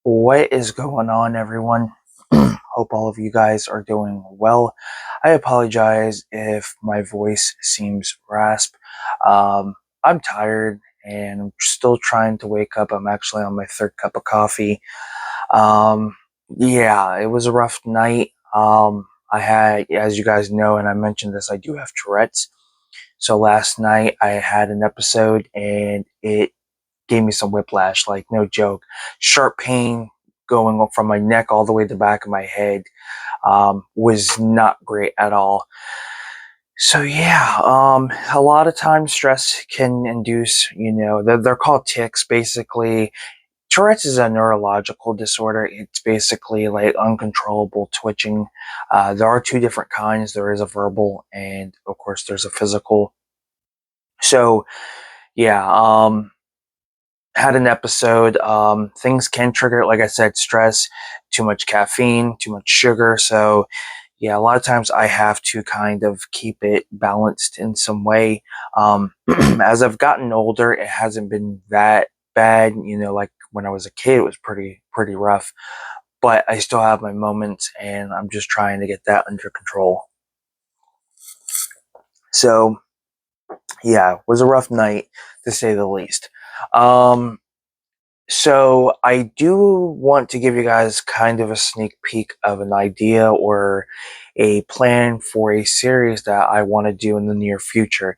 What is going on, everyone? Hope all of you guys are doing well. I apologize if my voice seems rasp. Um, I'm tired and I'm still trying to wake up. I'm actually on my third cup of coffee. Um, yeah, it was a rough night. I had, as you guys know, and I mentioned this, I do have Tourette's. So last night I had an episode and it gave me some whiplash, like no joke. Sharp pain going from my neck all the way to the back of my head was not great at all. So yeah, a lot of times stress can induce, they're called tics. Basically, Tourette's is a neurological disorder. It's basically like uncontrollable twitching. There are two different kinds. There is a verbal, and of course, there's a physical. So yeah, had an episode. Things can trigger, like I said, stress, too much caffeine, too much sugar. So, yeah, a lot of times I have to kind of keep it balanced in some way. As I've gotten older, it hasn't been that bad. Like when I was a kid, it was pretty rough. But I still have my moments, and I'm just trying to get that under control. So, yeah, it was a rough night to say the least. Um, So I do want to give you guys kind of a sneak peek of an idea or a plan for a series that I want to do in the near future.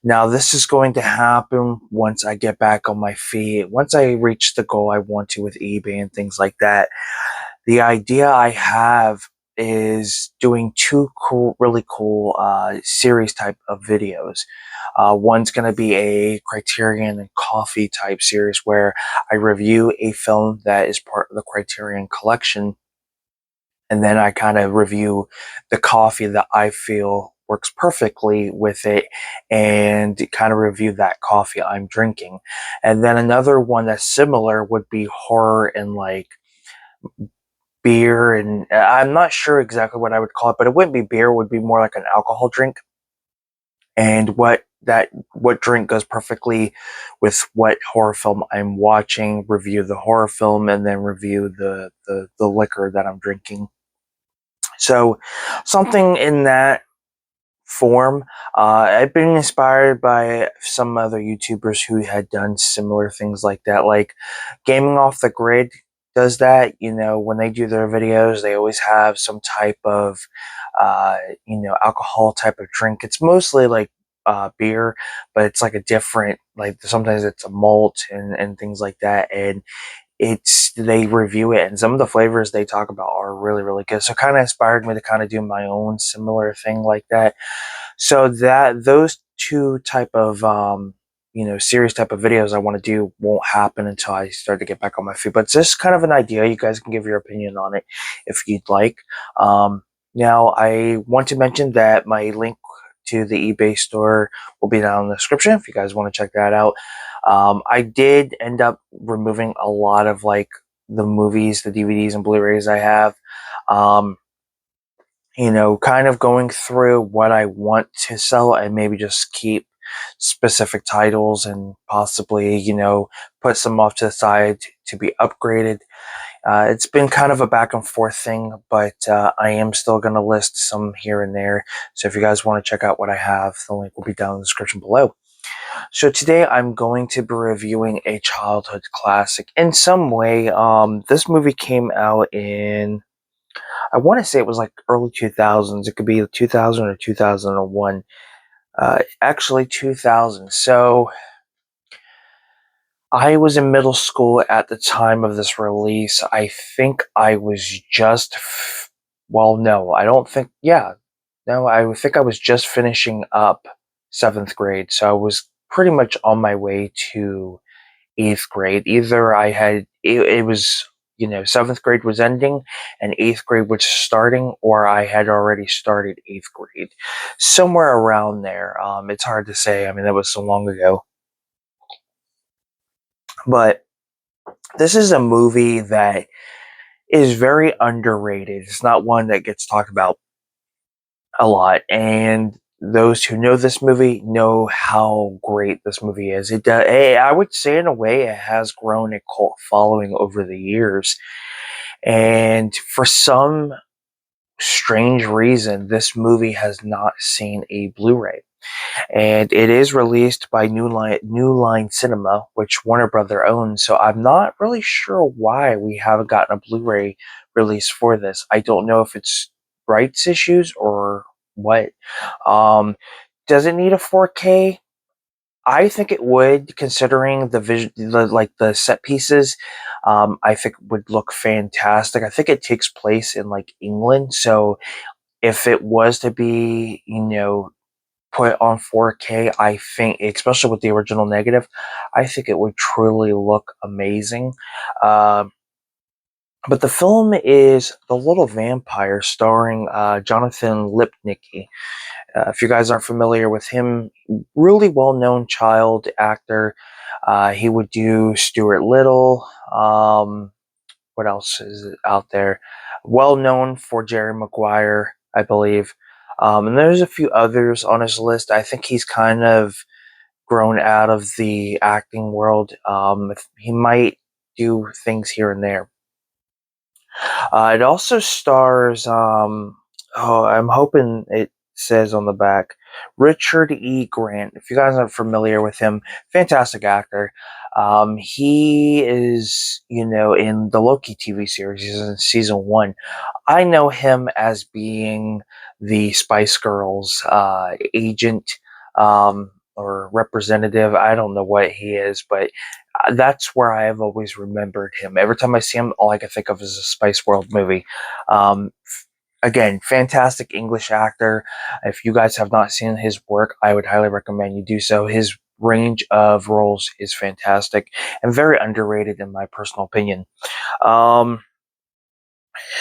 Now, this is going to happen once I get back on my feet, once I reach the goal I want to with eBay and things like that. The idea I have is doing two really cool series type of videos. One's going to be a Criterion and Coffee type series where I review a film that is part of the Criterion collection, and then I kind of review the coffee that I feel works perfectly with it and kind of review that coffee I'm drinking. And then another one that's similar would be horror and like beer, and I'm not sure exactly what I would call it, but it wouldn't be beer, it would be more like an alcohol drink. And what drink goes perfectly with what horror film I'm watching, review the horror film, and then review the liquor that I'm drinking. So something in that form. I've been inspired by some other YouTubers who had done similar things like that, like Gaming Off the Grid does that. When they do their videos, they always have some type of, uh, alcohol type of drink. It's mostly like beer, but it's like a different, like sometimes it's a malt and things like that. And they review it, and some of the flavors they talk about are really good. So kind of inspired me to kind of do my own similar thing like that. So that those two type of series type of videos I want to do won't happen until I start to get back on my feet. But it's just kind of an idea. You guys can give your opinion on it if you'd like. Now I want to mention that my link to the eBay store will be down in the description if you guys want to check that out. I did end up removing a lot of like the movies, the DVDs and Blu-rays I have. Um, kind of going through what I want to sell and maybe just keep specific titles and possibly, put some off to the side to be upgraded. It's been kind of a back and forth thing, but I am still going to list some here and there. So if you guys want to check out what I have, the link will be down in the description below. So today I'm going to be reviewing a childhood classic in some way. This movie came out in, I want to say it was like early 2000s. It could be 2000 or 2001. Actually 2000. So I was in middle school at the time of this release. I think I was just, well, no, I don't think, yeah. No, I think I was just finishing up 7th grade. So I was pretty much on my way to 8th grade. Either it was, 7th grade was ending and 8th grade was starting, or I had already started 8th grade. Somewhere around there. It's hard to say. I mean, that was so long ago. But this is a movie that is very underrated. It's not one that gets talked about a lot. And those who know this movie know how great this movie is. I would say, in a way, it has grown a cult following over the years. And for some strange reason, this movie has not seen a Blu-ray. And it is released by New Line Cinema, which Warner Brother owns. So I'm not really sure why we haven't gotten a Blu-ray release for this. I don't know if it's rights issues or what. Um, does it need a 4K? I think it would, considering the set pieces. I think it would look fantastic. I think it takes place in like England, so if it was to be, put on 4K, I think, especially with the original negative, I think it would truly look amazing. Um, but the film is The Little Vampire, starring Jonathan Lipnicki. If you guys aren't familiar with him, really well-known child actor. He would do Stuart Little. What else is out there? Well known for Jerry Maguire, I believe. And there's a few others on his list. I think he's kind of grown out of the acting world. He might do things here and there. It also stars, I'm hoping it says on the back, Richard E. Grant. If you guys aren't familiar with him, fantastic actor. He is, in the Loki TV series. He's in season 1. I know him as being the Spice Girls agent, or representative. I don't know what he is, but that's where I have always remembered him. Every time I see him, all I can think of is a Spice World movie. Um, Again, fantastic English actor. If you guys have not seen his work, I would highly recommend you do so. His range of roles is fantastic and very underrated, in my personal opinion. Um,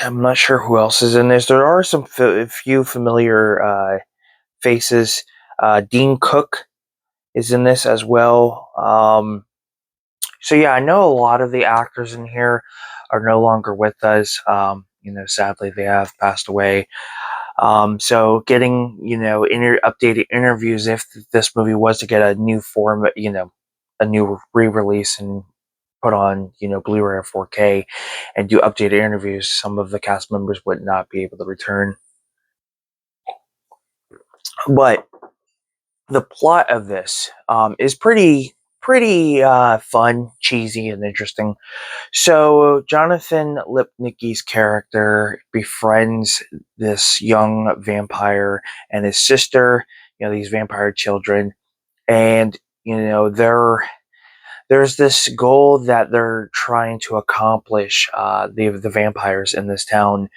I'm not sure who else is in this. There are some few familiar faces. Dean Cook is in this as well. So yeah, I know a lot of the actors in here are no longer with us. Sadly, they have passed away. So getting, updated interviews, if this movie was to get a new form, a new re-release and put on, Blu-ray or 4K and do updated interviews, some of the cast members would not be able to return. But the plot of this is pretty fun, cheesy, and interesting. So Jonathan Lipnicki's character befriends this young vampire and his sister, these vampire children, and there's this goal that they're trying to accomplish. The vampires in this town,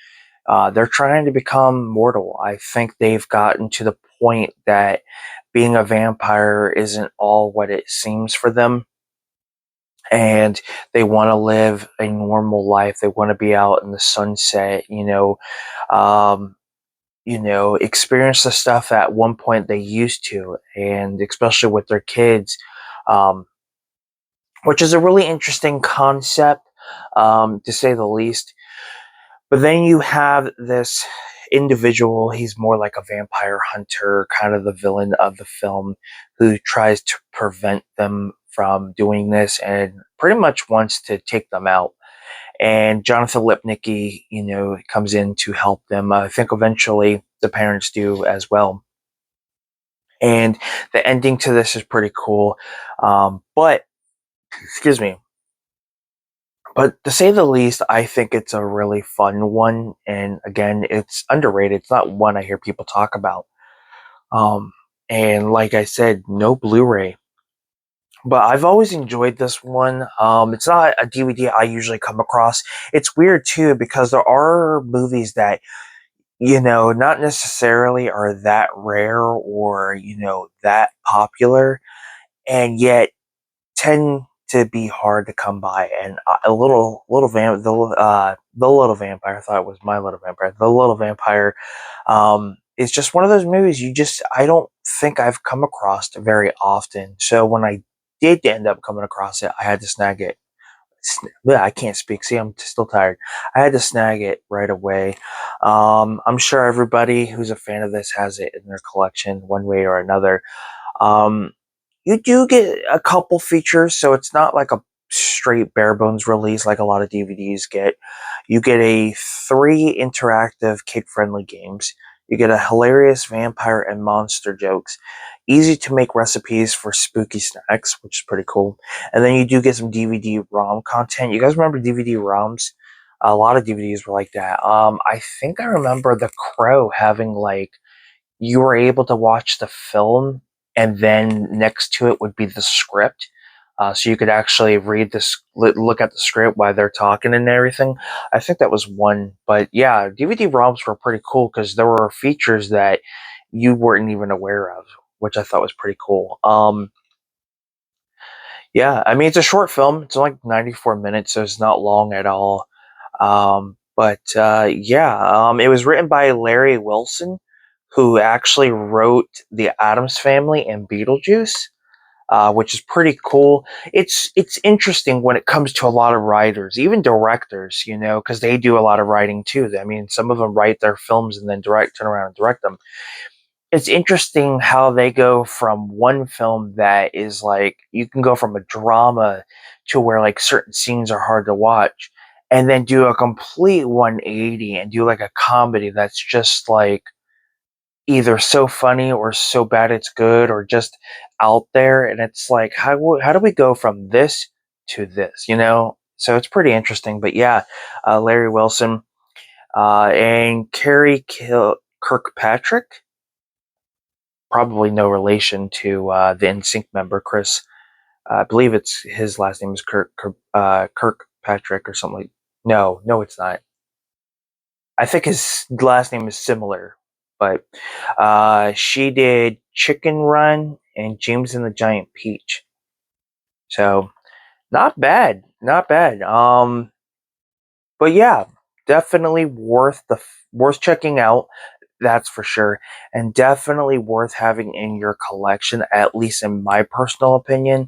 they're trying to become mortal. I think they've gotten to the point that being a vampire isn't all what it seems for them, and they want to live a normal life. They want to be out in the sunset, um, experience the stuff at one point they used to, and especially with their kids, um, which is a really interesting concept, to say the least. But then you have this individual, he's more like a vampire hunter, kind of the villain of the film, who tries to prevent them from doing this and pretty much wants to take them out. And Jonathan Lipnicki, comes in to help them. I think eventually the parents do as well. And the ending to this is pretty cool. But, excuse me, but to say the least, I think it's a really fun one. And again, it's underrated. It's not one I hear people talk about. Um, and like I said, no Blu-ray. But I've always enjoyed this one. It's not a DVD I usually come across. It's weird too, because there are movies that, not necessarily are that rare or, that popular, and yet tend to be hard to come by. And a the Little Vampire. I thought it was My Little Vampire. The Little Vampire is just one of those movies I don't think I've come across very often. So when I did end up coming across it, I had to snag it Yeah, I can't speak. See, I'm still tired. I had to snag it right away. I'm sure everybody who's a fan of this has it in their collection one way or another. Um, you do get a couple features, so it's not like a straight bare bones release like a lot of DVDs get. You get a 3 interactive kid friendly games. You get a hilarious vampire and monster jokes, easy to make recipes for spooky snacks, which is pretty cool. And then you do get some DVD ROM content. You guys remember DVD ROMs? A lot of DVDs were like that. I think I remember The Crow having like you were able to watch the film, and then next to it would be the script. So you could actually read this, look at the script while they're talking and everything. I think that was one, but yeah, DVD ROMs were pretty cool because there were features that you weren't even aware of, which I thought was pretty cool. Yeah, I mean it's a short film. It's only like 94 minutes, so it's not long at all. It was written by Larry Wilson, who actually wrote The Addams Family and Beetlejuice, which is pretty cool. It's interesting when it comes to a lot of writers, even directors, because they do a lot of writing too. I mean, some of them write their films and then turn around and direct them. It's interesting how they go from one film that is like you can go from a drama to where like certain scenes are hard to watch, and then do a complete 180 and do like a comedy that's just like either so funny or so bad it's good or just out there. And it's like how do we go from this to this. So it's pretty interesting. But yeah, Larry Wilson, and Kirkpatrick, probably no relation to the NSYNC member Chris. I believe it's his last name is Kirkpatrick or something like. No, it's not. I think his last name is similar, but she did Chicken Run and James and the Giant Peach. So not bad, not bad. But yeah, definitely worth checking out. That's for sure, and definitely worth having in your collection. At least in my personal opinion.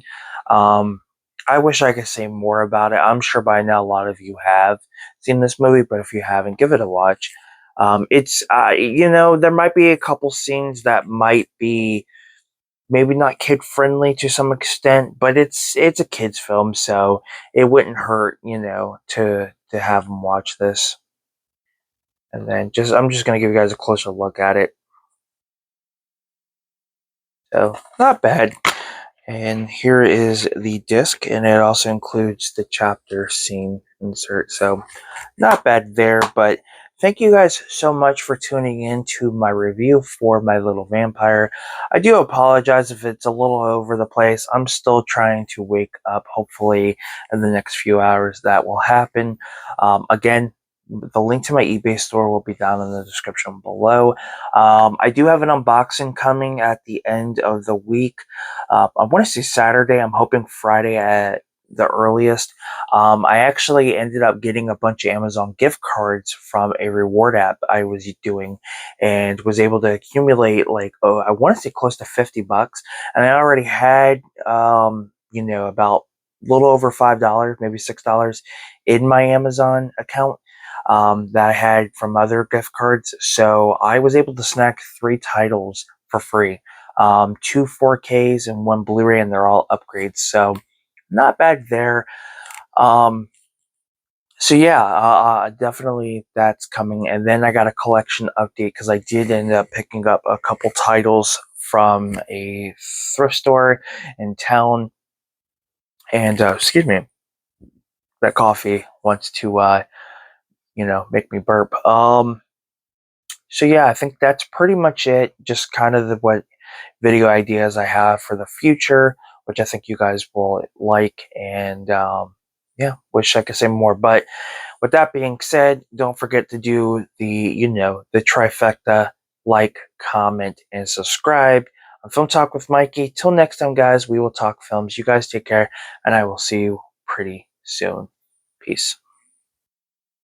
Um, I wish I could say more about it. I'm sure by now a lot of you have seen this movie, but if you haven't, give it a watch. It's there might be a couple scenes that might be maybe not kid friendly to some extent, but it's a kids film, so it wouldn't hurt, to have them watch this. And then I'm just gonna give you guys a closer look at it. So not bad. And here is the disc, and it also includes the chapter scene insert. So not bad there, but thank you guys so much for tuning in to my review for My Little Vampire. I do apologize if it's a little over the place. I'm still trying to wake up. Hopefully in the next few hours that will happen. Again, the link to my eBay store will be down in the description below. I do have an unboxing coming at the end of the week. I want to say Saturday. I'm hoping Friday at the earliest. I actually ended up getting a bunch of Amazon gift cards from a reward app I was doing, and was able to accumulate like, I want to say close to $50, and I already had about a little over $5, maybe $6 in my Amazon account. That I had from other gift cards. So I was able to snag 3 titles for free. 2 4Ks and 1 Blu-ray, and they're all upgrades. So not bad there. Um, so yeah, definitely that's coming. And then I got a collection update because I did end up picking up a couple titles from a thrift store in town. And excuse me, that coffee wants to make me burp. So yeah, I think that's pretty much it. Just kind of what video ideas I have for the future, which I think you guys will like. And yeah, wish I could say more. But with that being said, don't forget to do the trifecta: like, comment, and subscribe on Film Talk with Mikey. Till next time, guys, we will talk films. You guys take care, and I will see you pretty soon. Peace.